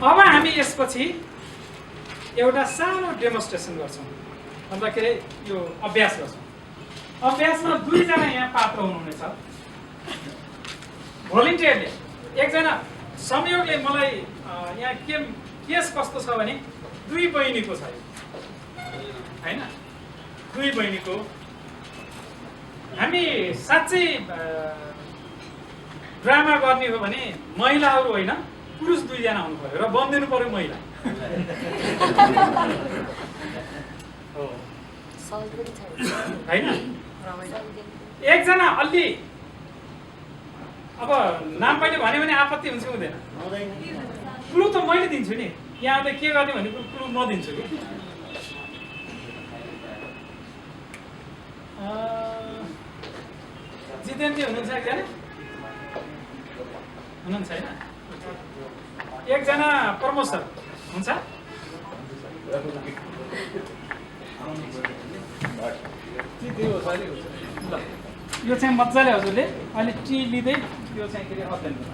अब हामी यसपछि एउटा सानो डेमोन्स्ट्रेसन गर्छौँ, भन्दाखेरि यो अभ्यास गर्छौँ। अभ्यासमा दुईजना यहाँ पात्र हुनुहुनेछ। भोलिन्टियरले एकजना संयोगले मलाई यहाँ केस कस्तो छ भने दुई बहिनीको छ हैन, दुई बहिनीको। हामी साँच्चै ड्रामा गर्ने हो भने महिलाहरू होइन पुरुष दुईजना हुनु पर्यो र बनिदिनु पर्यो महिला। होइन एकजना अलि अब नाम पनि भन्यो भने आपत्ति हुन्छ हुँदैन? क्लु त मैले दिन्छु नि, यहाँले के गर्ने भन्ने क्लु म दिन्छु कि। जितेन्द्र हुनुहुन्छ एकजना? हुनुहुन्छ होइन? एकजना प्रमोद सर हुन्छ? यो चाहिँ मजाले हजुरले अहिले टी लिँदै यो चाहिँ के अरे अध्ययन गर्नु।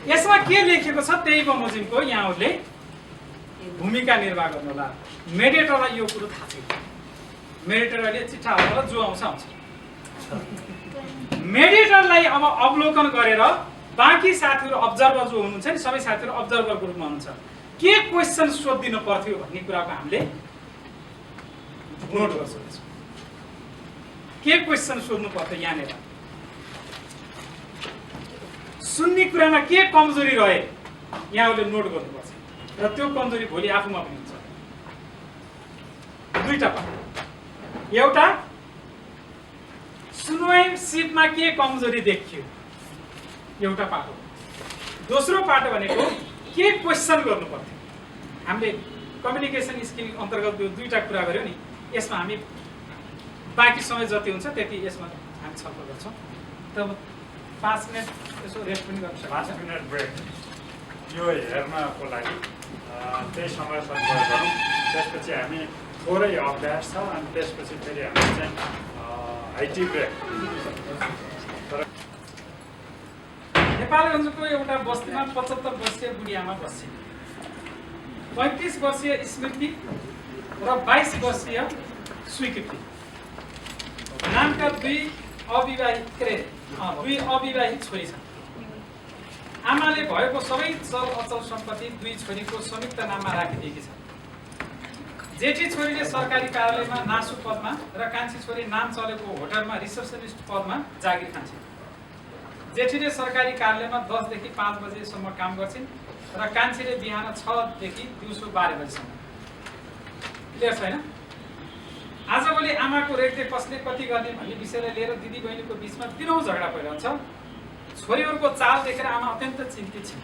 यसमा के लेखेको छ त्यही बमोजिमको यहाँहरूले भूमिका निर्वाह गर्नु होला। मेडिएटरलाई यो कुरो थाहा छैन, मेडिएटरले चिठा हालेर जो आउँछ आउँछ। मेडिएटरलाई अब अवलोकन गरेर बाँकी साथीहरू अब्जर्भर जो हुनुहुन्छ नि, सबै साथीहरू अब्जर्भरको रूपमा हुनुहुन्छ, के क्वेसन सोधिदिनु पर्थ्यो भन्ने कुराको हामीले नोट गर्छौँ। के क्वेसन सोध्नु पर्थ्यो यहाँनिर, सुन्ने कुरामा के कमजोरी रहे यहाँहरूले नोट गर्नुपर्छ र त्यो कमजोरी भोलि आफूमा पनि हुन्छ। दुईटा पाटो, एउटा सुनवाई सिटमा के कमजोरी देखियो एउटा पाटो, दोस्रो पाटो भनेको के क्वेसन गर्नु पर्थ्यो। हामीले कम्युनिकेसन स्किल अन्तर्गत यो दुईटा कुरा गर्यो नि, यसमा हामी बाँकी समय जति हुन्छ त्यति यसमा हामी छलफल गर्छौँ। त 5 मिनट यसो रेस्ट पनि गर्न सक्छ। 5 मिनट ब्रेक यो हेर्नको लागि त्यही समय सदुपयोग गरौँ। त्यसपछि हामी थोरै अभ्यास छ अनि त्यसपछि फेरि हामी चाहिँ आइटी ब्रेक। नेपालगञ्जको एउटा बस्तीमा 75 वर्षीय बुढी आमा बस्छिन्। 35 वर्षीय स्मृति र 22 वर्षीय स्वीकृति नामका दुई अविवाहित छोरी छन्। आमाले भएको सबै चल अचल सम्पत्ति दुई छोरीको संयुक्त नाममा राखिदिएकी छन्। जेठी छोरीले सरकारी कार्यालयमा नासु पदमा र कान्छी छोरी नाम चलेको होटलमा रिसेप्सनिस्ट पदमा जागिर खान्छन्। जेठीले सरकारी कार्यालयमा 10 देखि 5 बजेसम्म काम गर्छिन् र कान्छीले बिहान 6 देखि दिउँसो 12 बजेसम्म। क्लियर छैन? आजभोलि आमाको रेखदेख कसले कति गर्ने भन्ने विषयलाई लिएर दिदी बहिनीको बीचमा दिनौँ झगडा भइरहन्छ। छोरीहरूको चाल देखेर आमा अत्यन्त चिन्तित छिन्।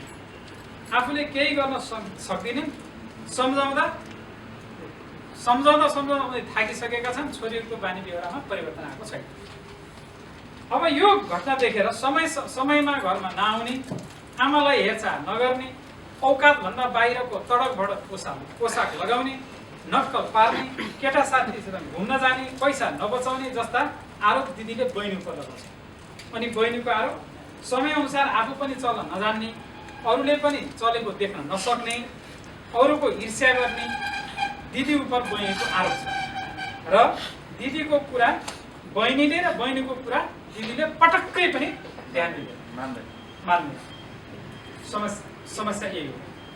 आफूले केही गर्न सक्दिनन्। सम्झाउँदा थाकिसकेका छन्। छोरीहरूको बानी व्यवहारमा परिवर्तन आएको छैन। अब यो घटना देखेर समयमा घरमा नआउने, आमालाई हेरचाह नगर्ने, औकातभन्दा बाहिरको तडक भडक पोसाक लगाउने, नक्कल पार्ने, केटा साथीसँग घुम्न जाने, पैसा नबचाउने जस्ता आरोप दिदीले बहिनीको लगाउँछ। अनि बहिनीको आरोप समयअनुसार आफू पनि चल्न नजान्ने, अरूले पनि चलेको देख्न नसक्ने, अरूको ईर्ष्या गर्ने दिदी उप बहिनीको आरोप छ। र दिदीको कुरा बहिनीले र बहिनीको कुरा दिदीले पटक्कै पनि ध्यान दिँदैन, मान्दैन। समस्या यही हो।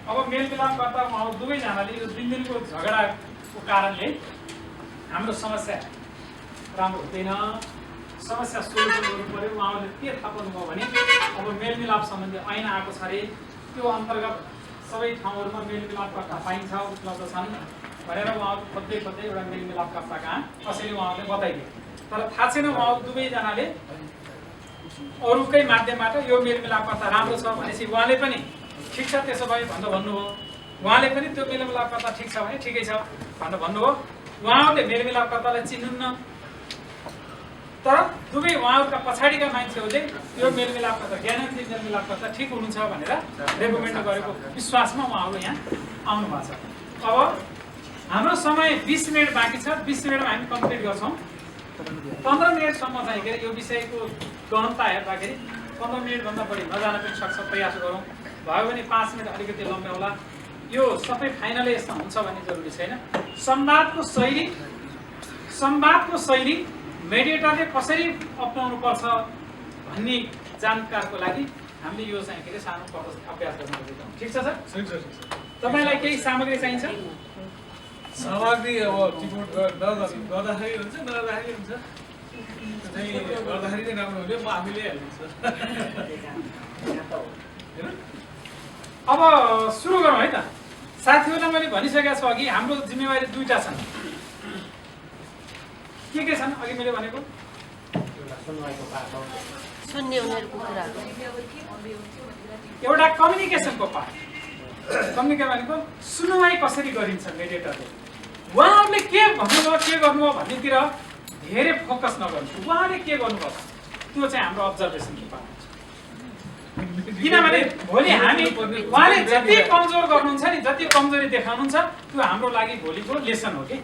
अब मेलमिलाप गर्दा उहाँ दुवैजनाले यो 3 दिनको झगडाको कारणले हाम्रो समस्या राम्रो हुँदैन। समस्या सोल्युसन गर्नु पर्यो। उहाँले के थाहा पाउनुभयो भने अब मेलमिलाप सम्बन्धी ऐन आएको छ अरे, त्यो अन्तर्गत सबै ठाउँहरूमा मेलमिलापकर्ता पाइन्छ, उपलब्ध छन् भनेर उहाँहरू खोज्दै एउटा मेलमिलापकर्ता कहाँ कसैले उहाँहरूले बताइदियो। तर थाहा छैन उहाँहरू दुवैजनाले अरूकै माध्यमबाट यो मेलमिलापकर्ता राम्रो छ भनेपछि उहाँले पनि ठिक छ त्यसो भए भनेर भन्नुभयो। उहाँले पनि त्यो मेलमिलापकर्ता ठिक छ भने ठिकै छ भनेर भन्नुभयो। उहाँहरूले मेलमिलापकर्तालाई चिन्नुहुन्न। तर दुवै उहाँहरूका पछाडिका मान्छेहरूले यो मेलमिलापकर्ता ज्ञानेन्द्र मेलमिलापकर्ता ठिक हुनुहुन्छ भनेर रेकमेन्ड गरेको विश्वासमा उहाँहरू यहाँ आउनु भएको छ। अब हाम्रो समय 20 मिनट बाँकी छ, 20 मिनटमा हामी कम्प्लिट गर्छौँ। 15 मिनटसम्म चाहिँ के अरे यो विषयको गहनता हेर्दाखेरि 15 मिनटभन्दा बढी नजान पनि सक्छ, प्रयास गरौँ। भयो भने 5 मिनट अलिकति लम्ब्याउला। यो सबै फाइनलै यस्तो हुन्छ भन्ने जरुरी छैन। संवादको शैली मेडिएटरले कसरी अपनाउनु पर्छ भन्ने जानकारको लागि हामीले यो चाहिँ के अरे सानो अभ्यास गर्न सक्छौँ। ठिक छ सर? तपाईँलाई केही सामग्री चाहिन्छ? सामग्री अब टिपोट गर्दाखेरि हुन्छ, नगर्दाखेरि हुन्छ। चाहिँ गर्दाखेरि चाहिँ राम्रो हुन्थ्यो, म आफैले हालिदिन्छु। अब सुरु गरौँ है त। साथीहरूलाई मैले भनिसकेको छु अघि हाम्रो जिम्मेवारी दुईटा छन्। के छन् अघि मैले भनेको? एउटा कम्युनिकेसनको पार्ट। कम्युनिकेसन भनेको सुनवाई कसरी गरिन्छ मेडिएटरले। उहाँहरूले के भन्नुभयो के गर्नुभयो भन्नेतिर धेरै फोकस नगर्नु, उहाँले के गर्नुभयो त्यो चाहिँ हाम्रो अब्जर्भेसनको पार्ट हुन्छ। किनभने भोलि हामी उहाँले जति कमजोर गर्नुहुन्छ नि, जति कमजोरी देखाउनुहुन्छ त्यो हाम्रो लागि भोलिको लेसन हो कि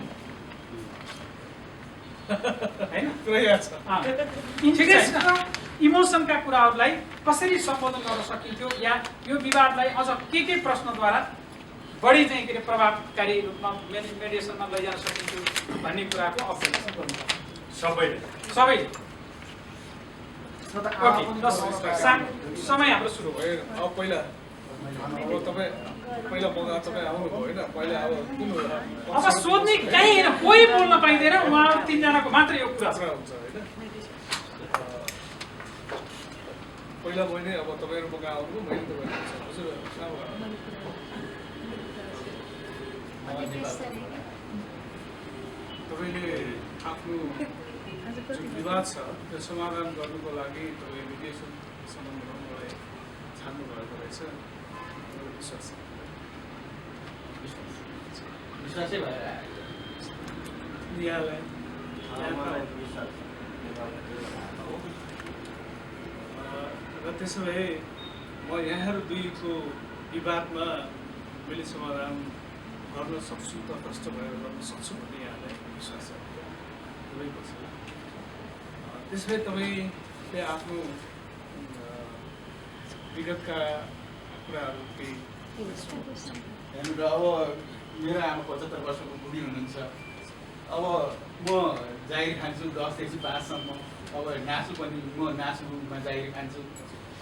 हैन? इमोसनका कुराहरूलाई कसरी सम्बोधन गर्न सकिन्थ्यो या यो विवादलाई अझ के प्रश्नद्वारा बढी चाहिँ के अरे प्रभावकारी रूपमा मेडिएसनमा लैजान सकिन्थ्यो भन्ने कुराको अभ्यास गर्नुपर्छ सबैले। समय हाम्रो सुरु भयो। अब पहिला तपाईँ मौका तपाईँ आउनुभयो होइन, पहिला अब कुन अब सोध्ने कहीँ होइन, कोही बोल्न पाइँदैन, उहाँहरू 3 जनाको मात्र यो कुरा हुन्छ होइन। पहिला मैले अब तपाईँहरू मौका आउनुभयो, मैले तपाईँले आफ्नो जुन विवाद छ त्यो समाधान गर्नुको लागि तपाईँ मिडिएसन सम्बन्धमा मलाई छान्नु भएको रहेछ। विश्वासै भएर यहाँलाई र त्यसो भए म यहाँहरू दुईको विवादमा मैले समाधान गर्न सक्छु, तटस्थ भएर गर्न सक्छु भन्ने यहाँलाई विश्वास छ तपाईँको छ। त्यसो भए तपाईँले आफ्नो विगतका कुराहरू केही हेर्नु। अब मेरो आमा 75 वर्षको बुढी हुनुहुन्छ। अब म जागिर खान्छु 10 देखि 5 सम्म। अब नासु पनि म नासुमा जागिर खान्छु।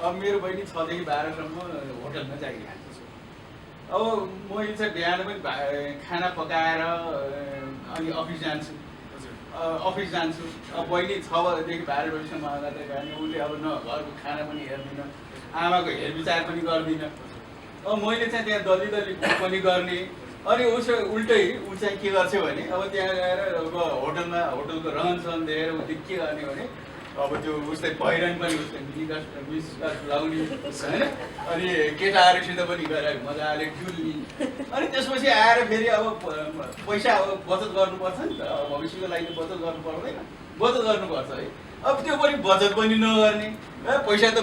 अब मेरो बहिनी 6 देखि 12 सम्म होटलमा जागिर खान्छु। अब मैले चाहिँ बिहान पनि खाना पकाएर अनि अफिस जान्छु। अब बहिनी 6 देखि 12 बजीसम्म आउँदा खाने, उसले अब न घरको खाना पनि हेर्दिनँ, आमाको हेरविचार पनि गर्दिनँ। अब मैले चाहिँ त्यहाँ दल्ली पनि गर्ने। अनि उसो उल्टै ऊ चाहिँ के गर्छ भने अब त्यहाँ गएर अब होटलको रहनसहन देखेर उसले के गर्ने भने अब त्यो उसले पहिरन पनि उसले मिसकस लाउने होइन। अनि केटाहरूसित पनि गएर मजाले डुल्ने। अनि त्यसपछि आएर फेरि अब पैसा अब बचत गर्नुपर्छ नि त, अब भविष्यको लागि बचत गर्नु पर्दैन, बचत गर्नुपर्छ है। अब त्यो पनि बचत पनि नगर्ने, पैसा त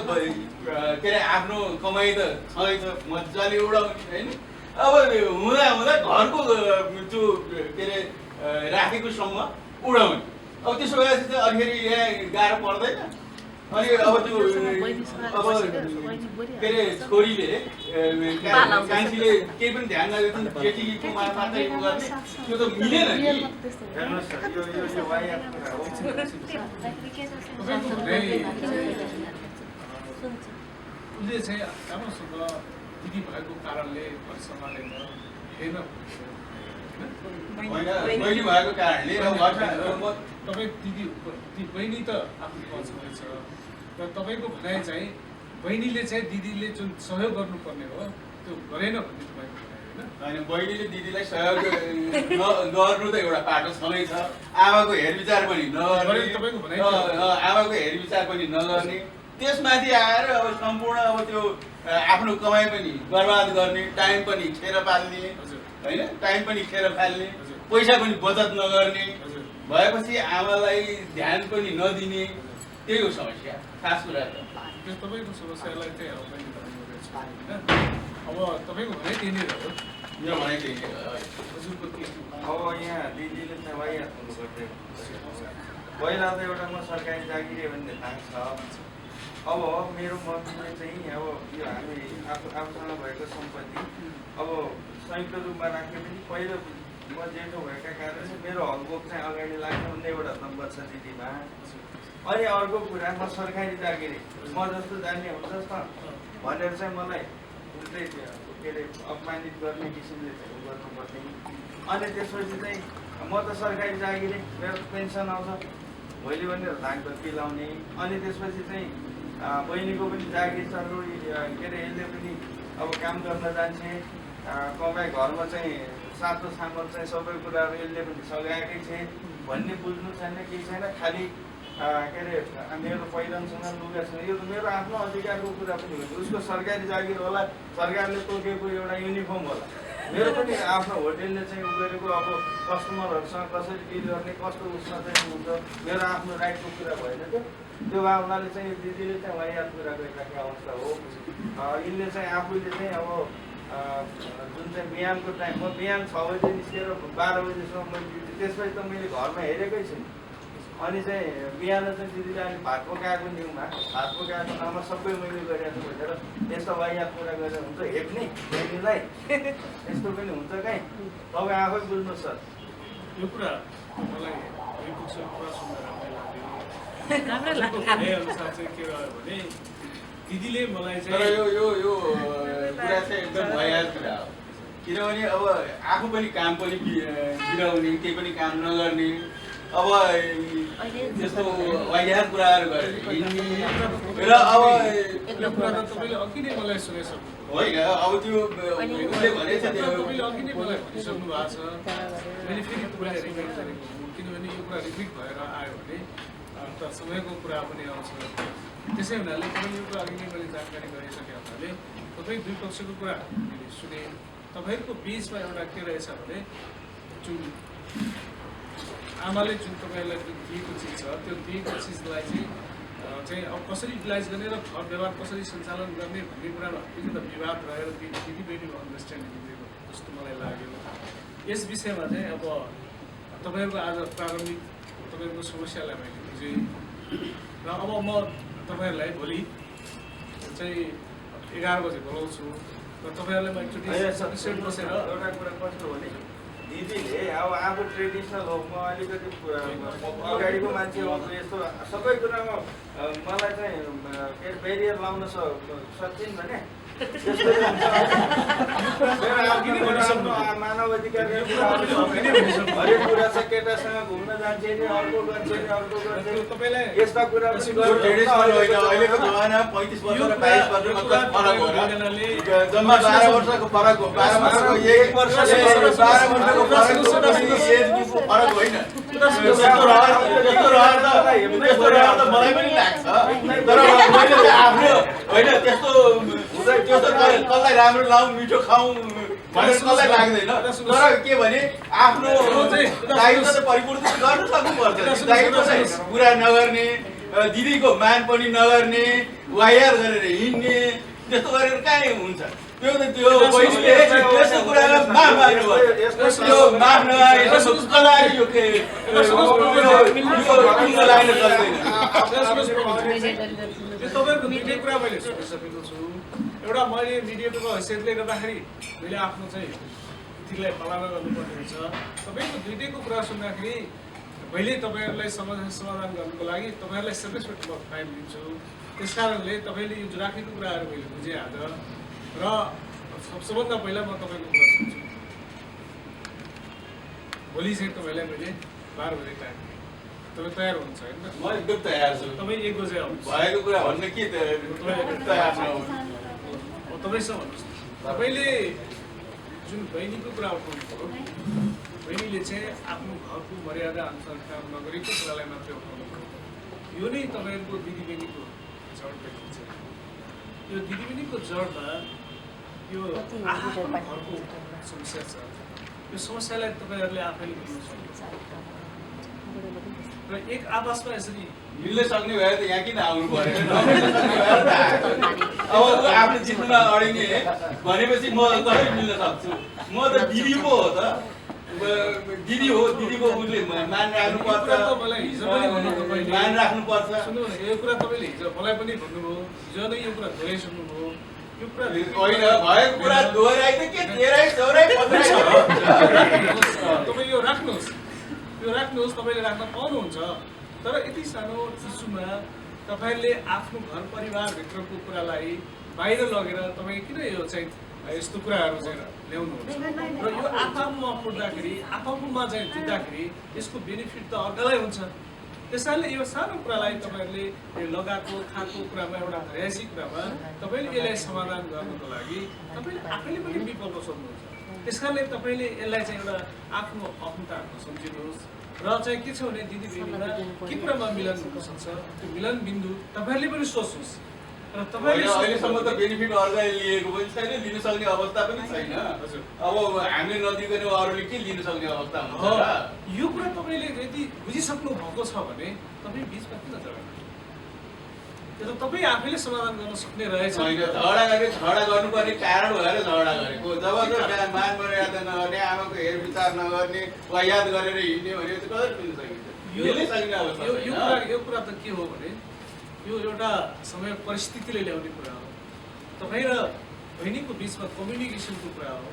के अरे आफ्नो कमाइ त छँदैछ मजाले उडाउने होइन। अब हुँदा घरको त्यो के अरे राखेको सम्म उडाउने। अब त्यसो भएपछि चाहिँ अनिखेरि यहाँ गाह्रो पर्दैन। अनि अब त्यो अब के अरे छोरीले कान्छीले केही पनि ध्यान नदिएको जेठीको मात्रै गर्ने त्यो त मिलेन नि। उसले चाहिँ राम्रोसँग दिदी भएको कारणले सम्हालेर हेर्न बहिनी भएको कारणले तपाईँ दिदी बहिनी त आफ्नो पछाडि छ र तपाईँको भनाइ चाहिँ बहिनीले चाहिँ दिदीले जुन सहयोग गर्नुपर्ने हो त्यो गरेन भन्ने तपाईँको भनाइ होइन। बहिनीले दिदीलाई सहयोग गर्नु त एउटा पाटो छँदै छ। आमाको हेरविचार पनि नगर्ने, आमाको हेरविचार पनि नगर्ने, त्यसमाथि आएर अब सम्पूर्ण अब त्यो आफ्नो कमाइ पनि बर्बाद गर्ने, टाइम पनि खेर फाल्ने होइन, टाइम पनि खेर फाल्ने, पैसा पनि बचत नगर्ने। भएपछि आमालाई ध्यान पनि नदिने त्यही हो समस्या खास कुरा त। त्यो तपाईँको समस्यालाई चाहिँ अब मैले भनेको छु होइन। अब तपाईँको भनाइ त्यहीँनिर हो। यो भने त्यही हजुरको के अब यहाँ दिदीले चाहिँ वाइहात हुनु पर्छ। पहिला त एउटा म सरकारी जागिरे भन्ने थाहा छ। अब मेरो मम्मीले चाहिँ अब यो हामी आफूसँग भएको सम्पत्ति अब संयुक्त रूपमा राख्यो भने पहिलो म जेठो भएका कारणले मेरो हकभोग चाहिँ अगाडि लाग्छ भन्ने एउटा नम्बर छ दिदीमा। अनि अर्को कुरा म सरकारी जागिरे म जस्तो जान्ने हुन्छ त भनेर चाहिँ मलाई उल्टै के अरे अपमानित गर्ने किसिमले चाहिँ गर्नुपर्ने। अनि त्यसपछि चाहिँ म त सरकारी जागिरे मेरो पेन्सन आउँछ भोलि भनेर धानको पिलाउने। अनि त्यसपछि चाहिँ बहिनीको पनि जागिर छ के अरे यसले पनि अब काम गर्न जान्छे कमाइ घरमा चाहिँ सातो सामल चाहिँ सबै कुराहरू यसले पनि सघाएकै थिए भन्ने बुझ्नु छैन केही छैन। खालि के अरे मेरो पहिरनसँग लुगासँग यो त मेरो आफ्नो अधिकारको कुरा पनि हो। उसको सरकारी जागिर होला सरकारले तोकेको एउटा युनिफर्म होला। मेरो पनि आफ्नो होटेलले चाहिँ उ गरेको अब कस्टमरहरूसँग कसरी डिल गर्ने कस्तो उसमा चाहिँ हुन्छ मेरो आफ्नो राइटको कुरा भएन त्यो। त्यो भावनाले चाहिँ दिदीले चाहिँ वाइहात कुरा गरिराखेको अवस्था हो। यिनले चाहिँ आफूले चाहिँ अब जुन चाहिँ बिहानको टाइम म बिहान 6 बजे निस्केर 12 बजीसम्म मैले त्यसपछि त मैले घरमा हेरेकै छु। अनि चाहिँ बिहान चाहिँ दिदीले अनि भात पकाएको न्युमा भात पकाएको नाममा सबै मैले गरेको छु भनेर त्यस्तो वाइहात कुरा गरेर हुन्छ हेप्ने बहिनीलाई यस्तो पनि हुन्छ काहीँ तपाईँ आफै बुझ्नुहोस् सर। यो कुरा मलाई यो कुरा सुन्दा राम्रै लाग्यो। अनुसार चाहिँ के रह्यो भने दिदीले मलाई तर चाहिँ यो कुरा चाहिँ एकदम भइहाल्छ कुरा हो। किनभने अब आफू पनि काम पनि बिराउने केही पनि काम नगर्ने अब त्यस्तो वाइहात कुराहरू गरेर र अब यो कुरा त तपाईँले अघि नै मलाई सुनाइसक्नु होइन अब त्यो उसले भनेछ त्यो तपाईँले अघि नै मलाई भनिसक्नु भएको छ। मैले फेरि कुरा रिपिट गरेको हुँ किनभने यो कुरा रिपिट भएर आयो भने त समयको कुरा पनि आउँछ। त्यसै हुनाले तपाईँले यो कुरा अघि नै मैले जानकारी गराइसके हुनाले तपाईँ दुई पक्षको कुरा मैले सुने। तपाईँहरूको बिचमा एउटा के रहेछ भने जुन आमाले जुन तपाईँलाई जुन दिएको चिज छ त्यो दिएको चिजलाई चाहिँ अब कसरी युटिलाइज गर्ने र घर व्यवहार कसरी सञ्चालन गर्ने भन्ने कुरामा अलिकति विवाद रहेर दिदी बहिनीको अन्डरस्ट्यान्डिङ दिएको जस्तो मलाई लाग्यो। यस विषयमा चाहिँ अब तपाईँहरूको आज प्रारम्भिक तपाईँहरूको समस्यालाई मैले बुझेँ र अब म तपाईँहरूलाई भोलि चाहिँ 11 बजे बोलाउँछु र तपाईँहरूलाई म एकचोटि बसेर एउटा कुरा कस्तो हो भने दिदीले अब आफू ट्रेडिसनल हो म अलिकति अगाडिको मान्छे हो यस्तो सबै कुरामा मलाई चाहिँ के बेरियर लाउन सक्छिन् भने मानव अधिकार हरेक कुरा छ। केटासँग घुम्न जान्छ नि अर्को गर्छ नि अर्को गर्छ यस्ता कुरा अहिलेको जमाना 35 वर्ष र 22 वर्ष फरक हो र जम्मा 12 वर्षको फरक हो। 12 वर्षको 1 वर्ष 12 वर्षको फरक होइन। त्यस्तो रहर त मलाई पनि लाग्छ तर मैले आफ्नो होइन त्यस्तो कसलाई राम्रो लाउँ मिठो खाउँ भनेर कसलाई लाग्दैन। तर के भने आफ्नो दायित्व त परिपूर्ति गर्न सक्नुपर्छ। दायित्व चाहिँ पुरा नगर्ने दिदीको मान पनि नगर्ने वाइहात गरेर हिँड्ने त्यस्तो गरेर कहाँ हुन्छ। त्यो बहिनीले त्यस्तो कुरालाई माफ माग्नु भयो। त्यो माफ नगरे यो के लाग्न सक्दैन। तपाईँको दुईटै कुरा मैले सुनिसकेको छु। एउटा मैले मिडिएटरको हैसियतले गर्दाखेरि मैले आफ्नो चाहिँ तिथिलाई पालना गर्नुपर्ने हुन्छ। तपाईँको दुईटैको कुरा सुन्दाखेरि मैले तपाईँहरूलाई समाधान गर्नुको लागि तपाईँहरूलाई सेपरेट म टाइम दिन्छु। त्यस कारणले तपाईँले यो राखेको कुराहरू मैले बुझेँ आज र सबभन्दा पहिला म तपाईँको कुरा सुन्छु। भोलि चाहिँ तपाईँलाई मैले 12 बजे टाइम दिएँ। तपाईँ तयार हुनुहुन्छ होइन? म एकदम तयार छु। तपाईँ 1 बजे आउनुहोस्। भएको कुरा भन्न के तयार छ तपाईँसँग भन्नुहोस् न तपाईँले जुन बहिनीको कुरा उठाउनु पर्यो बहिनीले चाहिँ आफ्नो घरको मर्यादा अनुसार काम नगरेको कुरालाई मात्रै उठाउनु पर्यो। यो नै तपाईँहरूको दिदीबहिनीको जड देखिन्छ। यो दिदीबहिनीको जडमा यो आफ्नो घरको समस्या छ। यो समस्यालाई तपाईँहरूले आफैले बुझ्नु सक्नुहुन्छ। र एक आपसमा यसरी मिल्न सक्ने भए त यहाँ किन आउनु पर्यो नमिल्न सक्ने भएर त आएको नि। अब आफ्नो जित्नुमा अडिने भनेपछि म कसरी मिल्न सक्छु? म त दिदी पो हो त, दिदी हो, दिदीको उसले मान राख्नुपर्छ, मलाई हिजो पनि भन्नु तपाईँले मान राख्नुपर्छ। सुन्नु न, यो कुरा तपाईँले हिजो मलाई पनि भन्नुभयो, हिजो नै यो कुरा दोहोऱ्याइसक्नुभयो। यो कुरा होइन भएको कुरा दोहोऱ्याइ त के तेह्रै चौरै तपाईँ यो राख्नुहोस्, तपाईँले राख्न पाउनुहुन्छ। तर यति सानो इस्युमा तपाईँले आफ्नो घर परिवारभित्रको कुरालाई बाहिर लगेर तपाईँ किन यो चाहिँ यस्तो कुराहरू चाहिँ ल्याउनुहुन्छ? र यो आफूमा पुग्दाखेरि आफूमा चाहिँ जित्दाखेरि यसको बेनिफिट त अर्कालाई हुन्छ। त्यसैले यो सानो कुरालाई तपाईँहरूले यो लगाएको खाएको कुरामा एउटा हरियासी कुरामा तपाईँले यसलाई समाधान गर्नको लागि तपाईँले आफैले पनि विकल्प सोध्नुहुन्छ। त्यसकारणले तपाईँले यसलाई चाहिँ एउटा आफ्नो अहमताहरू सम्झिनुहोस् र चाहिँ के छ भने दिदीबहिनीमा के कुरामा मिलन हुन सक्छ त्यो मिलन बिन्दु तपाईँहरूले पनि सोच्नुहोस् र तपाईँले अहिलेसम्म त बेनिफिट अर्काले लिएको पनि छैन, लिन सक्ने अवस्था पनि छैन। अब हामीले नदिकन अरूले के लिन सक्ने अवस्था हुन्छ र? यो कुरा तपाईँले यदि बुझिसक्नु भएको छ भने तपाईँ बिचमा किन झगडा? त्यो त तपाईँ आफैले समाधान गर्न सक्ने रहेछ। झगडा गर्नुपर्ने कारण भएर झगडा गरेको। जब मान मर्यादा नगर्ने, आमाको हेरविचार नगर्ने वा याद गरेर हिँड्ने भने त कसरी मिल्न सकिन्छ? यो कुरा त के हो भने यो एउटा समय परिस्थितिले ल्याउने कुरा हो। तपाईँ र बहिनीको बिचमा कम्युनिकेसनको कुरा हो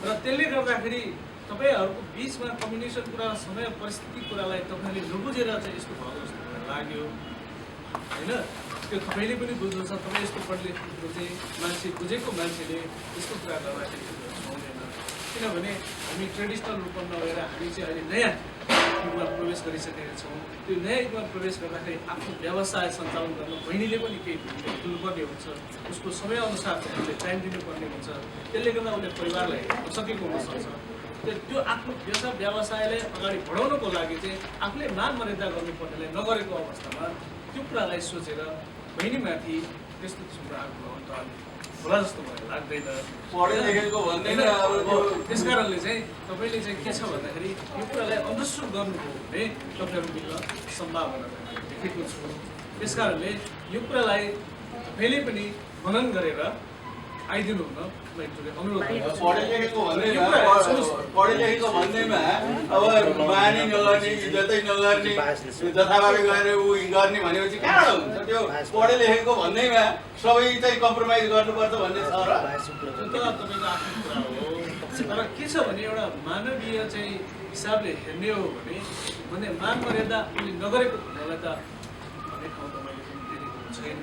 र त्यसले गर्दाखेरि तपाईँहरूको बिचमा कम्युनिकेसन कुरा समय परिस्थिति कुरालाई तपाईँले नबुझेर चाहिँ यस्तो भएको जस्तो लाग्यो होइन? त्यो तपाईँले पनि बुझ्नुहुन्छ। तपाईँ यस्तो पढ्ने चाहिँ मान्छे बुझेको मान्छेले यस्तो कुरा गर्दाखेरि सुहाउँदैन। किनभने हामी ट्रेडिसनल रूपमा नभएर हामी चाहिँ अहिले नयाँ युगमा प्रवेश गरिसकेका छौँ। त्यो नयाँ युगमा प्रवेश गर्दाखेरि आफ्नो व्यवसाय सञ्चालन गर्न बहिनीले पनि केही भूमिका खेल्नुपर्ने हुन्छ। उसको समयअनुसार चाहिँ हामीले टाइम दिनुपर्ने हुन्छ। त्यसले गर्दा उसले परिवारलाई हेर्न सकेको हुनसक्छ। त्यो आफ्नो व्यवसायलाई अगाडि बढाउनको लागि चाहिँ आफूले मान मर्यादा गर्नुपर्नेलाई नगरेको अवस्थामा त्यो कुरालाई सोचेर बहिनीमाथि त्यस्तो कुराहरूको अन्त होला जस्तो मलाई लाग्दैन। त्यस कारणले चाहिँ तपाईँले चाहिँ के छ भन्दाखेरि यो कुरालाई अन्डरस्ट्यान्ड गर्नुभयो भने तपाईँहरू मिल्न सम्भावना देखेको छु। त्यस कारणले यो कुरालाई तपाईँले पनि मनन गरेर आइदिनु हुन म एकचोटि अनुरोध गर्छु। पढे लेखेको भन्दैमा अब मानी नगर्ने, इज्जतै नगर्ने, जथाभावी गरेर ऊ गर्ने भनेपछि कहाँबाट हुन्छ? त्यो पढे लेखेको भन्दैमा सबै चाहिँ कम्प्रोमाइज गर्नुपर्छ भन्ने छ र? त्यो त तपाईँको आफ्नो कुरा हो। तर के छ भने एउटा मानवीय चाहिँ हिसाबले हेर्ने हो भने मान मर्यादा उसले नगरेको भन्नेलाई त भन्ने ठाउँ त मैले पनि देखेको छैन।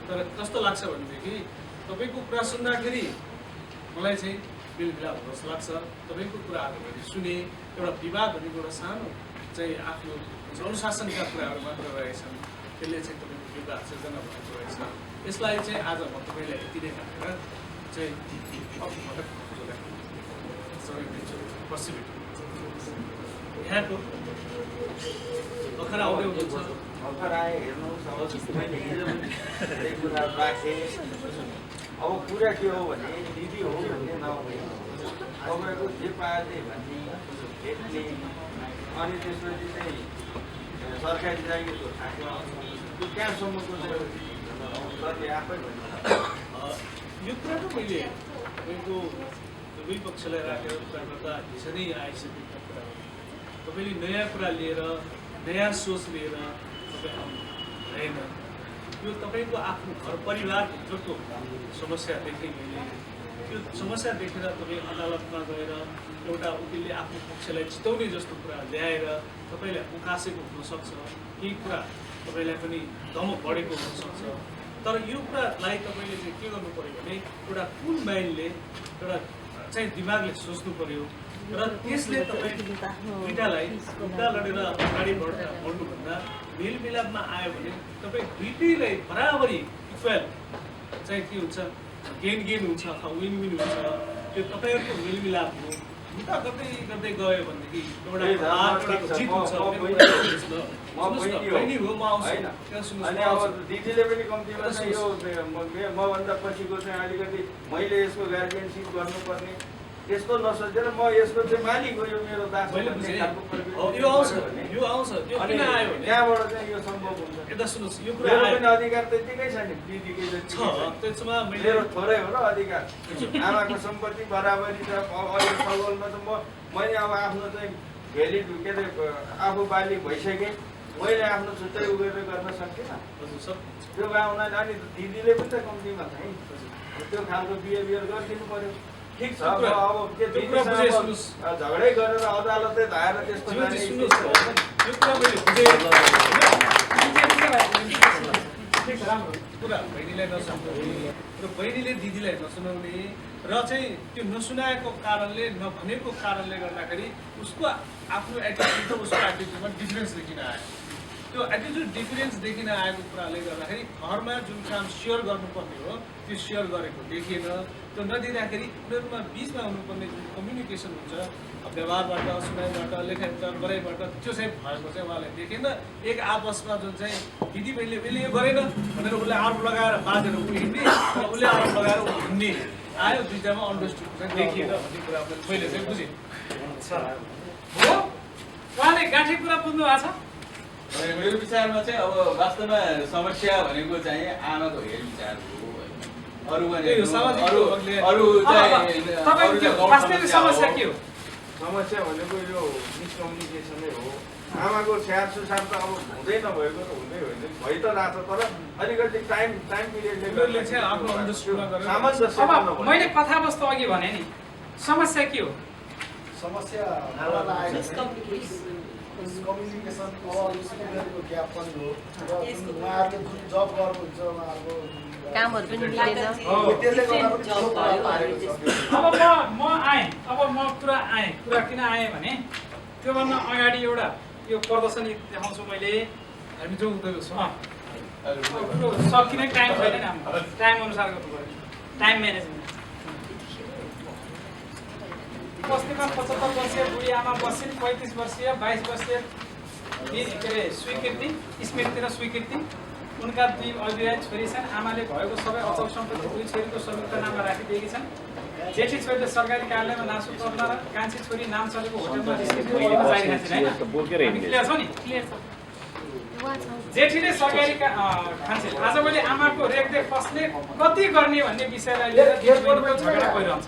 तर कस्तो लाग्छ भनेदेखि तपाईँको कुरा सुन्दाखेरि मलाई चाहिँ बिलबिला हुन जस्तो लाग्छ। तपाईँको कुराहरू मैले सुने, एउटा विवाद भनेको एउटा सानो चाहिँ आफ्नो अनुशासनका कुराहरू मात्र रहेछन्। त्यसले चाहिँ तपाईँको विवाद सिर्जना भएको रहेछ। यसलाई चाहिँ आज म तपाईँलाई यति नै राखेर चाहिँ यहाँको भर्खर आउँदै हुनुहुन्छ। भर्खर आए हेर्नुहोस्, अब मैले हिजो पनि त्यही कुरा राखेँ। अब कुरा के हो भने दिदी हो भन्ने नभए तपाईँको जे पाए त्यही भन्ने भेट्ने अनि त्यसपछि चाहिँ सरकारी जागिरको थाक्न त्यो त्यहाँसम्मको सरले आफै यो कुरा त मैले तपाईँको दुवै पक्षलाई राखेर कुरा गर्दा हिजो नै आइसकेको कुरा हो। तपाईँले नयाँ कुरा लिएर नयाँ सोच लिएर तपाईँ आउनु भएन। यो तपाईँको आफ्नो घर परिवारभित्रको समस्या देखेँ मैले। त्यो समस्या देखेर तपाईँ अदालतमा गएर एउटा वकिलले आफ्नो पक्षलाई जिताउने जस्तो कुरा ल्याएर तपाईँलाई उकासेको हुनसक्छ। केही कुरा तपाईँलाई पनि धमक बढेको हुनसक्छ। तर यो कुरालाई तपाईँले चाहिँ के गर्नु पऱ्यो भने एउटा कुल माइन्डले एउटा चाहिँ दिमागले सोच्नु पऱ्यो र त्यसले तपाईँ दुईटालाई मुद्दा लडेर अगाडि बढ्नुभन्दा मेलमिलापमा आयो भने तपाईँ दुइटैलाई बराबरी इक्वल चाहिँ के हुन्छ, गेन हुन्छ अथवा विन हुन्छ। त्यो तपाईँहरूको मेलमिलाप हो। मुद्दा गर्दै गर्दै गयो भनेदेखि अनि अब दिदीले पनि कम्तीमा चाहिँ यो मभन्दा पछिको चाहिँ अलिकति मैले यसको गार्जियनसिप गर्नुपर्ने त्यस्तो नसोचेर म यसको चाहिँ मालिक हो, यो मेरो दास हो मैले भन्ने बुझेँ। खालको परिवेश यो आउँछ भने यो आउँछ यो अनि किन आयो भने त्यहाँबाट चाहिँ यो सम्भव हुन्छ। यता सुन्नुहोस् यो कुरा मेरो आयो पनि अधिकार त्यतिकै छ नि, दिदीकै जति छ त्यसमा मैले मेरो थोरै हो र अधिकार। आमाको सम्पत्ति बराबरी छ। अहिले सगोलमा त मैले अब आफ्नो चाहिँ भ्यालिड के अरे आफू बालिक भइसकेँ, मैले आफ्नो छुट्टै उयो गर्न सक्दिनँ। हजुर सर त्यो भावनाले अनि दिदीले पनि त कम्तीमा छ है, त्यो खालको बिहेभियर गरिदिनु पर्यो। ठिक छ, अब के दिदीसँग झगडै गरेर अदालतै धाएर त्यस्तो जीवनजी जाने सुन्नुहोस् यो कुरा मैले बुझेँ ठिक छ, राम्रो। कुरा बहिनीलाई नसुनाउने र बहिनीले दिदीलाई नसुनाउने र चाहिँ त्यो नसुनाएको कारणले नभनेको कारणले गर्दाखेरि उसको आफ्नो एटिट्युड र उसको एटिट्युडमा डिफरेन्स देखिन आयो। त्यो एटिट्युड डिफरेन्स देखिन आएको कुराले गर्दाखेरि घरमा जुन काम सेयर गर्नुपर्ने हो त्यो सेयर गरेको देखिएन। त्यो नदिँदाखेरि उनीहरूमा बिचमा हुनुपर्ने जुन कम्युनिकेसन हुन्छ व्यवहारबाट, सुनाइबाट, लेखाइ गराइबाट त्यो चाहिँ भएको चाहिँ उहाँले देखेन। एक आपसमा जुन चाहिँ दिदी बहिनीले उसले यो गरेन भनेर उसले आरोप लगाएर बाँधेर ऊ हिँड्ने र उसले आरोप लगाएर ऊ हिँड्ने आयो, दुईटामा अन्डरस्ट्यान्ड चाहिँ देखिएन भन्ने कुरा मैले चाहिँ बुझेँ। हो उहाँले गाँठी कुरा बुझ्नु भएको छ। मेरो विचारमा चाहिँ अब वास्तवमा समस्या भनेको चाहिँ आमाको हेरविचार हो। अरू यो सामाजिक अरू तपाईँको के हो वास्तविक समस्या के हो? समस्या भनेको यो मिसकम्युनिकेसनै हो। आमाको स्याहार सुसार त अब हुँदै नभएको त हुँदै होइन, भइ त रहेछ, तर अलिकति टाइम पिरियडले चाहिँ आफ्नो अन्डरस्ट्यान्ड गरेर सामञ्जस्य अब बनाउनु पर्यो। मैले कथावस्तु अघि भने नि समस्या के हो? समस्या कम्युनिकेसन उनीहरूको ग्याप पनि हो र जुन उहाँहरूले जुन जब गर्नुहुन्छ उहाँहरूको कामहरू पनि मिलेन। त्यसले गर्दा पनि ठुलो प्रभाव पारेको छ। अब म आएँ, अब म कुरा किन आएँ भने त्योभन्दा अगाडि एउटा यो प्रदर्शनी देखाउँछु मैले। हामी जो उनीहरू छ कुरो सकिने टाइम छैन नि हाम्रो, टाइम अनुसार गर्नु पऱ्यो, टाइम म्यानेजमेन्ट। बस्तीमा 75 वर्षीय बुढी आमा बसिन्, 35 वर्षीय 22 वर्षीय के अरे स्वीकृति स्मृति र स्वीकृति, उनका 2 अविवाहित छोरी छन्। आमाले भएको सबै अचल सम्पत्ति 2 छोरीको संयुक्त नाममा राखिदिएकी छन्। जेठी छोरीले सरकारी कार्यालयमा नासु पर्न र कान्छी छोरी नाम चलेको होटलमा जारी खान्छन् होइन, क्लियर छ नि? क्लियर छ। जेठीले सरकारी खान्छन्। आजभोलि आमाको रेखदेख कसले कति गर्ने भन्ने विषयलाई लिएर दिदीबहिनीको झगडा भइरहन्छ।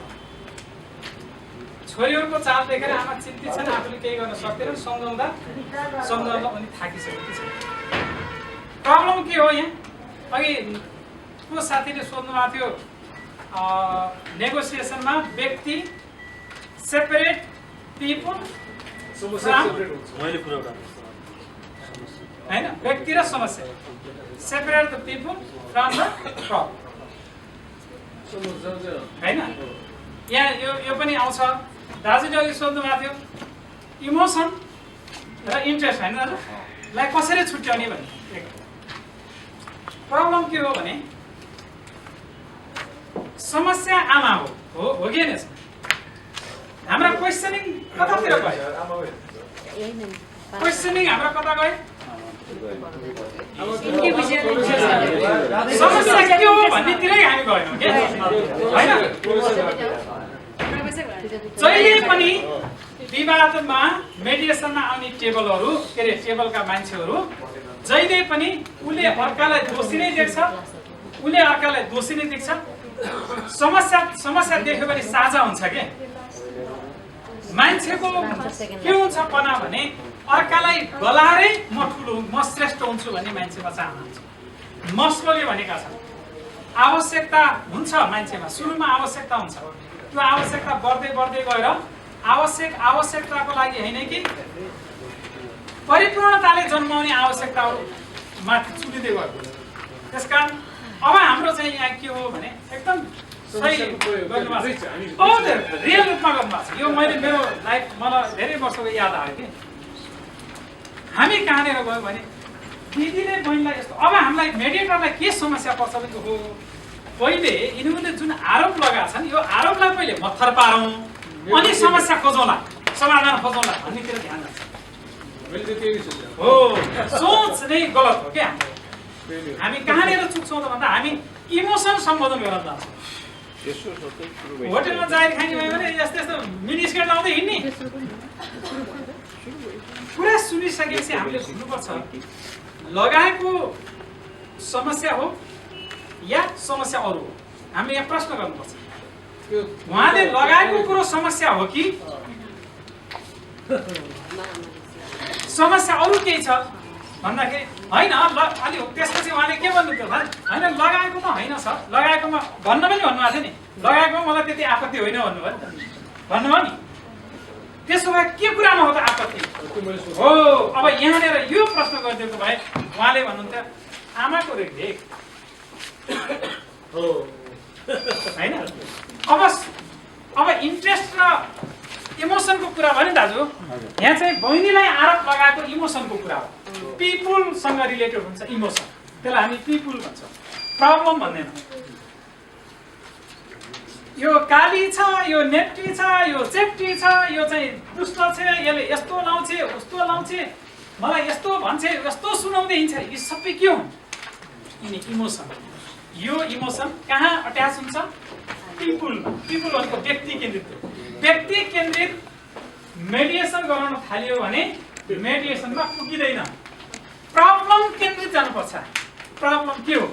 छोरीहरूको चाल देखेर आमा चिन्तित छन्, आफूले केही गर्न सक्दैनन्। सम्झाउँदा पनि थाकिसकेकी छन्। प्रब्लम के हो यहाँ? अघि को साथीले सोध्नु भएको थियो, नेगोसिएसनमा व्यक्ति सेपरेट पिपुल होइन, व्यक्ति र समस्या separate the people from the problem होइन। यहाँ यो पनि आउँछ। दाजुले अघि सोध्नु भएको थियो इमोसन र इन्ट्रेस्ट होइन दाजुलाई कसरी छुट्याउने भन्ने। प्रब्लम के हो भने समस्या आमा हो कि होइन? हाम्रो क्वेसनिङ कतातिर गयो? क्वेसनिङ हाम्रो कता गयो? समस्या के हो भन्नेतिरै हामी गएनौँ के होइन? जहिले पनि विवादमा मेडिएसनमा आउने टेबलहरू के अरे टेबलका मान्छेहरू जहिले पनि उसले अर्कालाई दोषी नै देख्छ, उसले अर्कालाई दोषी नै देख्छ। समस्या देख्यो भने साझा हुन्छ के मान्छेको के हुन्छ पना भने अर्कालाई गलाएरै म ठुलो म श्रेष्ठ हुन्छु भन्ने मान्छेमा चाहना हुन्छ। मस्लोले भनेका छन् आवश्यकता हुन्छ मान्छेमा, सुरुमा आवश्यकता हुन्छ, त्यो आवश्यकता बढ्दै बढ्दै गएर आवश्यकताको लागि होइन कि परिपूर्णताले जन्माउने आवश्यकताहरू माथि चुलिँदै गयो। त्यसकारण अब हाम्रो चाहिँ यहाँ के हो भने एकदम सही गर्नुभएको छ, रियल रूपमा गर्नुभएको छ। यो मैले मेरो लाइफ मलाई धेरै वर्षको याद आयो कि हामी कहाँनिर गयौँ भने दिदीले बहिनीलाई यस्तो। अब हामीलाई मेडिएटरलाई के समस्या पर्छ भने हो पहिले यिनीहरूले जुन आरोप लगाएका छन् यो आरोपलाई पहिले मत्थर पारौँ अनि समस्या खोजौँला, समाधान खोजौँला भन्नेतिर ध्यान दिन्छ। हो सोच नै गलत हो क्या। हामी कहाँनिर चुक्छौँ त भन्दा हामी इमोसन सम्बोधन गरेर जान्छौँ। होटेलमा जाहेर खाने भयो भने यस्तो यस्तो मिनी स्कर्ट लाउँदै हिँड्ने पुरा सुनिसकेपछि हामीले भन्नुपर्छ लगाएको समस्या हो या समस्या अरू हो। हामीले यहाँ प्रश्न गर्नुपर्छ उहाँले लगाएको कुरो समस्या हो कि समस्या अरू केही छ भन्दाखेरि होइन अलि त्यसपछि उहाँले के भन्नु थियो होइन लगाएको त होइन सर लगाएकोमा भन्न पनि भन्नुभएको थियो नि लगाएकोमा मलाई त्यति आपत्ति होइन भन्नुभयो नि त भन्नुभयो नि त्यसो भए के कुरामा हो त आपत्ति हो। अब यहाँनिर यो प्रश्न गरिदिएको भए उहाँले भन्नुहुन्थ्यो आमाको रेखदेख होइन अब इन्ट्रेस्ट र इमोसनको कुरा भयो नि दाजु यहाँ चाहिँ बहिनीलाई आरोप लगाएको इमोसनको कुरा हो पिपुलसँग रिलेटेड हुन्छ इमोसन त्यसलाई हामी पिपुल भन्छौँ प्रब्लम भन्दैनौँ। यो काली छ यो नेप्टी छ यो चेप्टी छ यो चाहिँ दुष्ट छ यसले यस्तो लाउँछ उस्तो लाउँछ मलाई यस्तो भन्छ यस्तो सुनाउँदै हिँड्छ यी सबै के हुन् यिनी इमोसन। यो इमोसन कहाँ अट्याच हुन्छ पिपुल भनेको व्यक्ति केन्द्रित व्यक्ति केन्द्रित मेडिएसन गराउन थालियो भने मेडिएसनमा पुगिँदैन प्रब्लम केन्द्रित जानुपर्छ। प्रब्लम के हो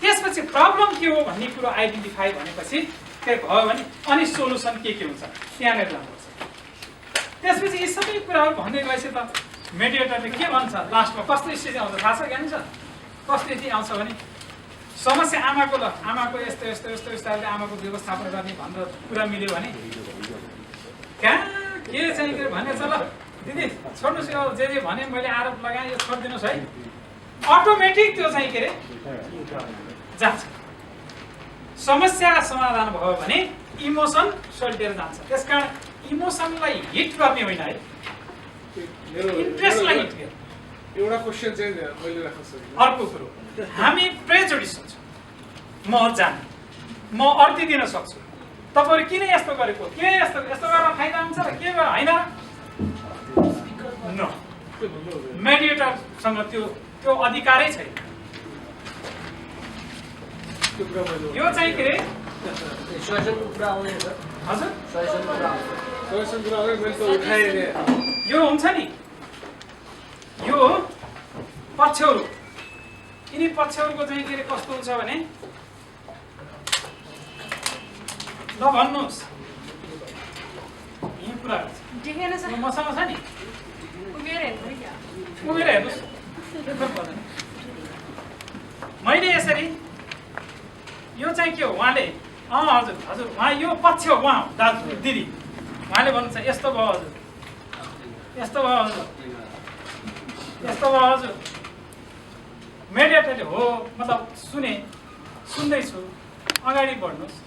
त्यसपछि प्रब्लम के हो भन्ने कुरो आइडेन्टिफाई भनेपछि के भयो भने अनि सोलुसन के हुन्छ त्यहाँनिर जानुपर्छ। त्यसपछि यी सबै कुराहरू भन्दै गएपछि त मेडिएटरले के भन्छ लास्टमा कस्तो स्थिति आउँछ थाहा छ ज्ञान छ कस्तो स्थिति आउँछ भने समस्या आमाको यस्तो यस्तो यस्तो हिसाबले आमाको व्यवस्थापन गर्ने भनेर कुरा मिल्यो भने कहाँ के चाहिँ के भनेछ ल दिदी छोड्नुहोस् यो जे भने मैले आरोप लगाएँ यो छोडिदिनुहोस् है अटोमेटिक त्यो चाहिँ के अरे जान्छ। समस्या समाधान भयो भने इमोसन सल्टिएर जान्छ। त्यसकारण इमोसनलाई हिट गर्ने होइन है इन्ट्रेस्टलाई हिट गर्ने। एउटा क्वेसन चाहिँ मैले राख्न सक्छु। अर्को कुरो हामी प्रेजुडिस हुन्छ म जाने म अर्थी दिन सक्छु तपाईहरु किन यस्तो गरेको के यस्तो गर्न फाइदा हुन्छ र के होइन न मेडिएटरसँग त्यो अधिकारै छैन। यो चाहिँ के रे यो हुन्छ नि यो पक्षहरू यिनी पक्षहरूको चाहिँ के कस्तो हुन्छ भने ल भन्नुहोस् यी कुराहरू मसँग छ नि उमेर हेर्नुहोस् मैले यसरी यो चाहिँ के हो उहाँले हजुर हजुर उहाँ यो पक्ष हो उहाँ दाजु दिदी उहाँले भन्नुहुन्छ यस्तो भयो हजुर यस्तो भयो हजुर यस्तो भयो हजुर मेडिएटरले हो मतलब सुन्दैछु अगाडि बढ्नुहोस्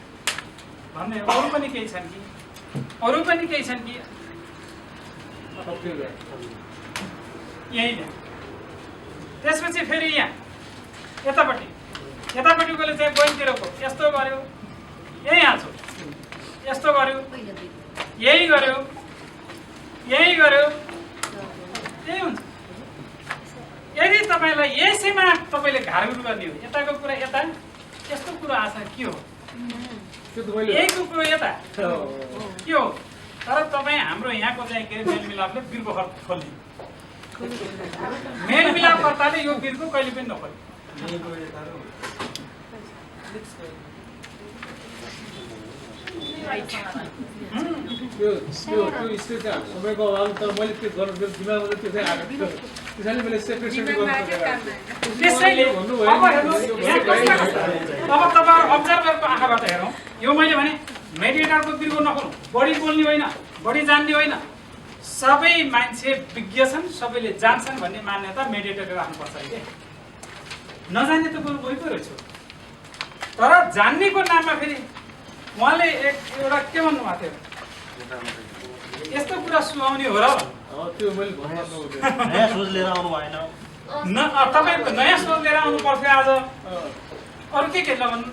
भन्दै अरू पनि केही छन् कि यही नै त्यसपछि फेरि यहाँ यतापट्टिकोले चाहिँ बहिनीतिरको यस्तो गर्यो यही हाल्छु यस्तो गर्यो यही गर्यो यही हुन्छ। यदि तपाईँलाई यसैमा तपाईँले घारघुर गर्ने हो यताको कुरा यता यस्तो कुरो आछ के हो यहीको कुरो यता के हो तर तपाईँ हाम्रो यहाँको चाहिँ के मेलमिलापले बिर्को खोल्ने मेलमिलापकर्ताले यो बिर्को कहिले पनि नखोल्ने। त्यो स्टेज चाहिँ सबैको अभाव तर मैले त्यो गर्न दिमागमा त्यो चाहिँ आएको थियो त्यसैले मैले सेपरेट त्यसैले अब तपाईँहरू अब्जर्भरको आँखाबाट हेरौँ यो मैले भने मेडिएटरको बिर्को नखोल्नु बढी बोल्ने होइन बढी जान्ने होइन सबै मान्छे विज्ञ छन् सबैले जान्छन् भन्ने मान्यता मेडिएटरले राख्नुपर्छ है। नजान्ने त बरु गएको रहेछ तर जान्नेको नाममा फेरि उहाँले एउटा के भन्नुभएको थियो यस्तो कुरा सुहाउने हो र त्यो मैले भन्न नयाँ सोच लिएर आउनु भएन तपाईँको नयाँ सोच लिएर आउनु पर्थ्यो आज अरू के भन्नु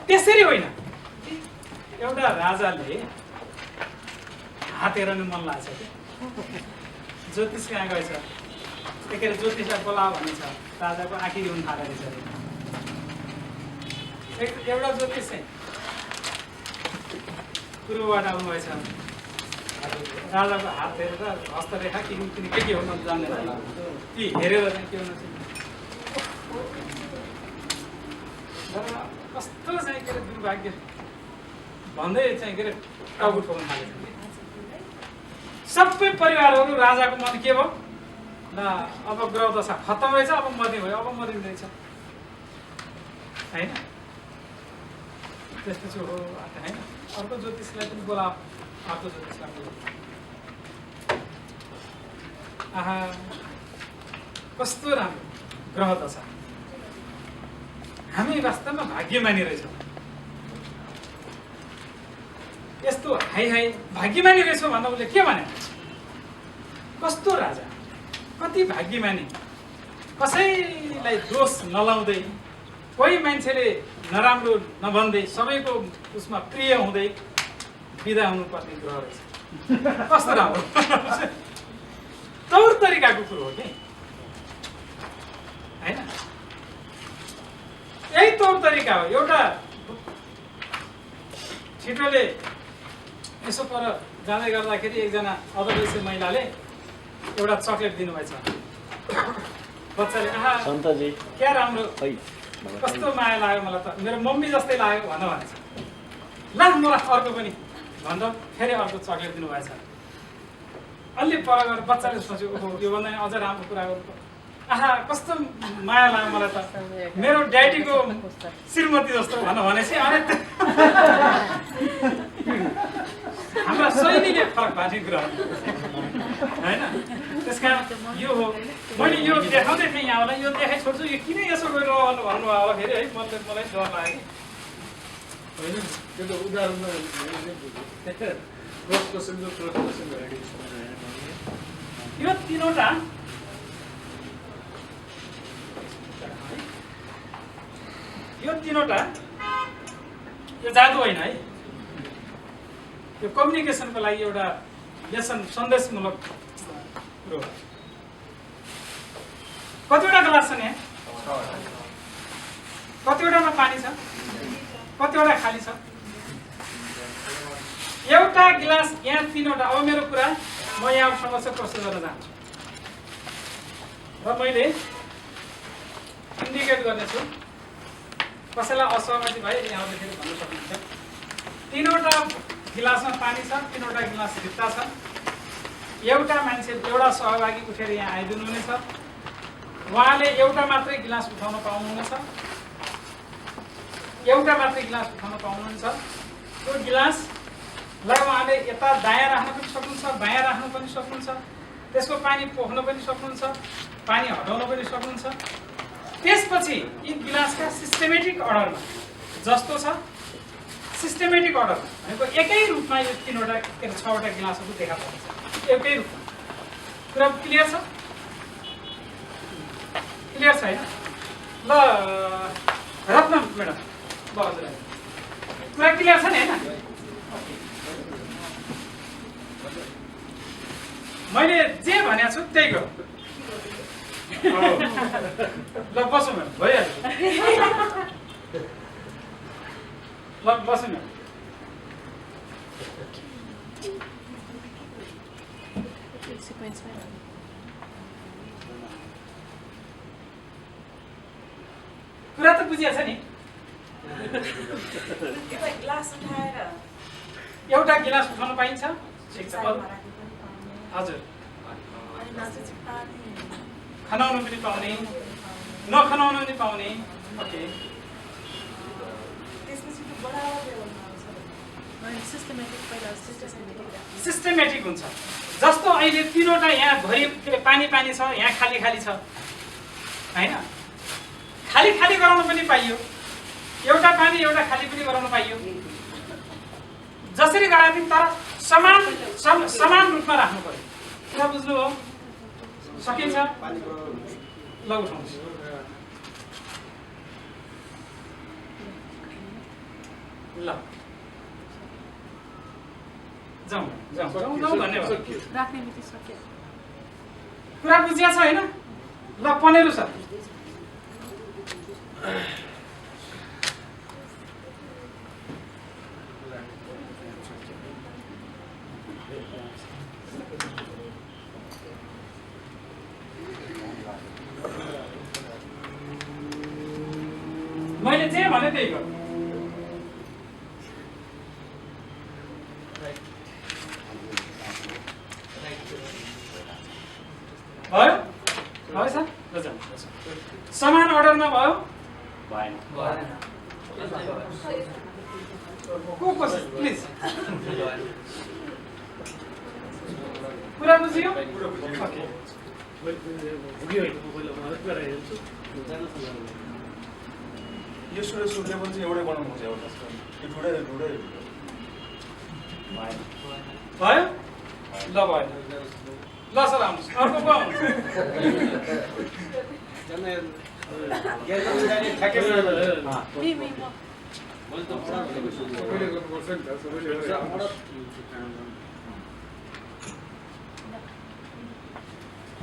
त्यसरी होइन एउटा राजाले हात हेर्न मन लाग्छ कि ज्योतिष कहाँ गएछ एकेर ज्योतिषलाई बोला भनिन्छ राजाको आँखी हुन थालेको रहेछ एउटा ज्योतिष चाहिँ पूर्वबाट आउनुभएछ राजाको हात हेरेर हस्तरेखा के हुन जान्दैन ती हेरेर चाहिँ के हुन कस्तो चाहिँ के अरे दुर्भाग्य भन्दै चाहिँ के अरे टाउको ठोक्न थालेछ सबै परिवारहरू राजाको मन के भयो ल अब ग्रह दशा खत्तम रहेछ अब मर्ने भयो अब मरिँदैछ होइन त्यसपछि हो होइन अर्को ज्योतिषलाई पनि बोला अर्को ज्योतिषलाई बोला आहा कस्तो राम्रो ग्रह दशा हामी वास्तवमा भाग्यमानी रहेछौँ यस्तो हाई हाई भाग्यमानी रहेछौँ भन्दा उसले के भने कस्तो राजा कति भाग्यमानी कसैलाई दोष नलाउँदै कोही मान्छेले नराम्रो नभन्दै सबैको उसमा प्रिय हुँदै बिदा हुनुपर्ने ग्रह रहेछ कस्तो राम्रो तौर तरिकाको कुरो हो कि होइन यही तौर तरिका हो एउटा छिटोले यसो पर जाँदै गर्दाखेरि एकजना अदरदेशी महिलाले एउटा चक्लेट दिनुभएछ बच्चाले आहा सन्तजी क्या राम्रो कस्तो माया लाग्यो मलाई त मेरो मम्मी जस्तै लाग्यो भनेछ ल मलाई अर्को पनि भन्दा फेरि अर्को चक्लेट दिनुभएछ अलि पर गएर बच्चाले सोच्यो ओहो योभन्दा अझ राम्रो कुरा गर्नु आहा कस्तो माया लाग्यो मलाई त मेरो ड्याडीको श्रीमती जस्तो भनेपछि अनि हाम्रा शैलीले फरक भएको कुरा होइन त्यस कारण यो हो मैले यो देखाउँदै थिएँ यहाँलाई यो देखाइ छोड्छु यो किन यसो गरेर भन्नुभयो होला फेरि है मलाई डर लाग्यो होइन त्यो त उदाहरणमा यो तीनवटा यो जादु होइन है यो कम्युनिकेसनको लागि एउटा लेसन सन्देशमूलक कुरो हो कतिवटा ग्लास छ नि कतिवटामा पानी छ कतिवटा खाली छ एउटा गिलास यहाँ तीनवटा अब मेरो कुरा म यहाँ समस्या प्रस्तुत गर्न चाहन्छु र मैले इन्डिकेट गर्नेछु कसैलाई असहमति भए यहाँले फेरि भन्न सक्नुहुन्छ तीनवटा गिलासमा पानी छ तीनवटा गिलास भित्ता छ एउटा मान्छे एउटा सहभागी उठेर यहाँ आइदिनु हुनेछ उहाँले एउटा मात्रै गिलास उठाउन पाउनुहुनेछ एउटा मात्रै गिलास उठाउन पाउनुहुन्छ त्यो गिलासलाई उहाँले यता दायाँ राख्न पनि सक्नुहुन्छ बायाँ राख्न पनि सक्नुहुन्छ त्यसको पानी पोख्न पनि सक्नुहुन्छ पानी हटाउन पनि सक्नुहुन्छ त्यसपछि यी गिलासका सिस्टमेटिक अर्डरमा जस्तो छ सिस्टमेटिक अर्डर भनेको एकै रूपमा यो तीनवटा के 6वटा गिलासहरू देखा पर्छ एउटै रूपमा कुरा क्लियर छ क्लियर छैन ल रत्न म्याडम ल हजुर कुरा क्लियर छ नि होइन मैले जे भनेको छु त्यही गर ल बसौँ म्याडम भइहाल्छ ल बसौँ म्याडम कुरा त बुझिएको छ नि एउटा गिलास उठाउन पाइन्छ हजुर खनाउनु पनि पाउने नखनाउनु पनि पाउने ओके सिस्टमेटिक हुन्छ जस्तो अहिले तीनवटा यहाँ भरि पानी पानी छ यहाँ खाली खाली छ होइन खाली खाली गराउन पनि पाइयो एउटा पानी एउटा खाली पनि गराउन पाइयो जसरी गराए पनि तर समान रूपमा राख्नु पर्यो कुरा बुझ्नुभयो सकिन्छ ल उठाउनुहोस् ल जाउँ धन्यवाद। राख्ने मिति सक्यो। कुरा बुझिया छ होइन? ल पनेरु सर। मैले जे भने त्यही गर्नु। भयो? भयो सर? ल जाउँ। समान अर्डरमा भयो? भएन। को प्लिज कुरा बुझियो? ओके। यो सुरेश लेभल चाहिँ एउटै बनाउनु खोज्यो एउटा यो ढुडै भयो? ल भयो। ल सर आउनुहोस्। अर्को को आउनुहोस्?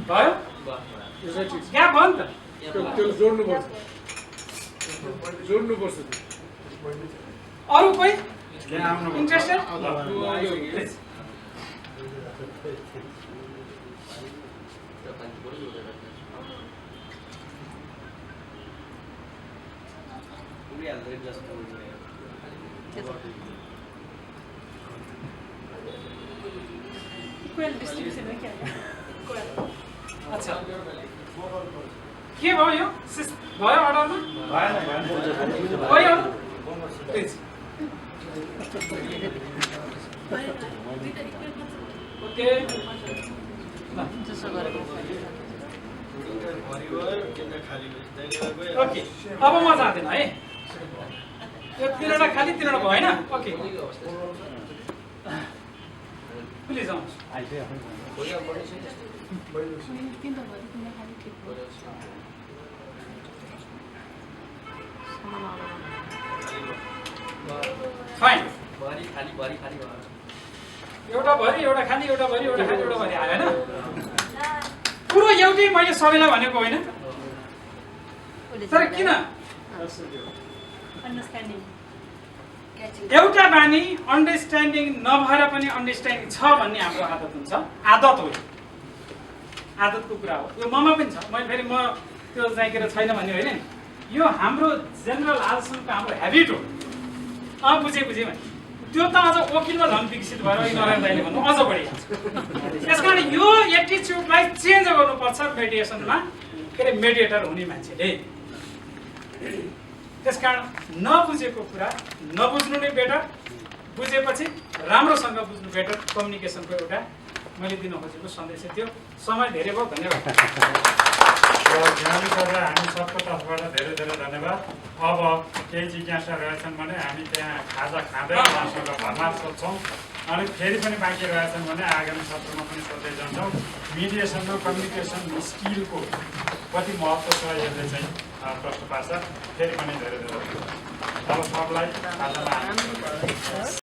भयो? ग्याप भयो नि त? जोड्नुपर्छ। अरू कोही इन्ट्रेस्टेड? अच्छा के भयो यो? भयो अर्डरमा? कोही अरू? प्लिज। ओके। ओके अब म जाँदैन है। यो 3वटा खाली 3वटा भएन? ओके प्लिज आउनुहोस्। फाइन। एउटा भरि एउटा खाली एउटा भरि एउटा खाली एउटा भरि आयो होइन? कुरो एउटै मैले सबैलाई भनेको होइन तर किन एउटा बानी अन्डरस्ट्यान्डिङ नभएर पनि अन्डरस्ट्यान्डिङ छ भन्ने हाम्रो आदत हुन्छ। आदत हो, आदतको कुरा हो। यो ममा पनि छ। मैले फेरि म त्यो जाइकेर छैन भन्ने होइन। यो हाम्रो जेनरल आजसम्मको हाम्रो हेबिट हो। बुझेँ भने त्यो त अझ वकिलमा झन् विकसित भएर नारायण दाइले भन्नु अझ बढी जान्छ। त्यसकारण यो एटिच्युडलाई चेन्ज गर्नुपर्छ मेडिएसनमा, के अरे मेडिएटर हुने मान्छेले। त्यसकारण नबुझेको कुरा नबुझ्नु नै बेटर, बुझेपछि राम्रोसँग बुझ्नु बेटर। कम्युनिकेसनको एउटा मैले दिन खोजेको सन्देश थियो। समय धेरै भयो, धन्यवाद। ज्ञानी गरेर हामी सबको तर्फबाट धेरै धेरै धन्यवाद। अब केही जिज्ञासा रहेछन् भने हामी त्यहाँ खाजा खाँदै उहाँसँग भर्मार सोध्छौँ। अनि फेरि पनि बाँकी रहेछन् भने आगामी सत्रमा पनि सोध्दै जान्छौँ। मिडिएसनमा कम्युनिकेसन स्किलको कति महत्त्व छ यसले चाहिँ प्रश्न पार्छ। फेरि पनि धेरै धेरै अब सबलाई खाजामा